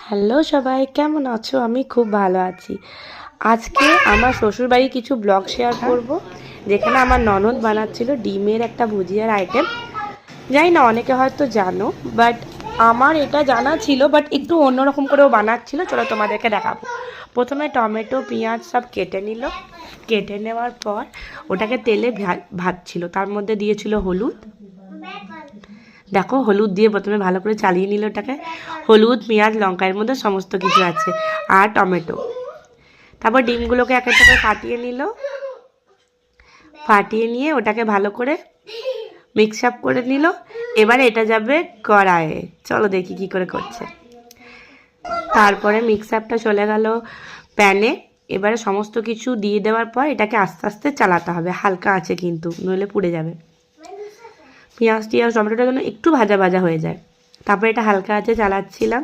Hello সবাই, কেমন আছো? আমি খুব ভালো আছি। আজকে আমার শ্বশুরবাড়ির কিছু ব্লগ শেয়ার করব, যেখানে আমার ননদ বানাচ্ছিল ডিমের একটা ভুজিয়ার আইটেম। জানি না অনেকে হয়তো জানো, বাট আমার এটা জানা ছিল, বাট একটু অন্যরকম করেও বানাচ্ছিল। চলো তোমাদেরকে দেখাবো। প্রথমে টমেটো পেঁয়াজ সব কেটে নিল। কেটে নেওয়ার পর ওটাকে তেলে ভাজছিল। তার মধ্যে দিয়েছিল হলুদ। দেখো, হলুদ দিয়ে প্রথমে ভালো করে চালিয়ে নিল ওটাকে। হলুদ পেঁয়াজ লঙ্কা এর মধ্যে সমস্ত কিছু আছে, আর টমেটো। তারপর ডিমগুলোকে এক একটা করে ফাটিয়ে নিল। ফাটিয়ে নিয়ে ওটাকে ভালো করে মিক্স আপ করে নিল। এবারে এটা যাবে কড়াইয়ে। চলো দেখি কি করে করছে। তারপরে মিক্স আপটা চলে গেল প্যানে। এবারে সমস্ত কিছু দিয়ে দেওয়ার পর এটাকে আস্তে আস্তে চালাতে হবে, হালকা আছে কিন্তু, নইলে পুড়ে যাবে। পেঁয়াজ টিয়াজ টমেটোটা যেন একটু ভাজা ভাজা হয়ে যায়। তারপরে এটা হালকা আছে চালাচ্ছিলাম।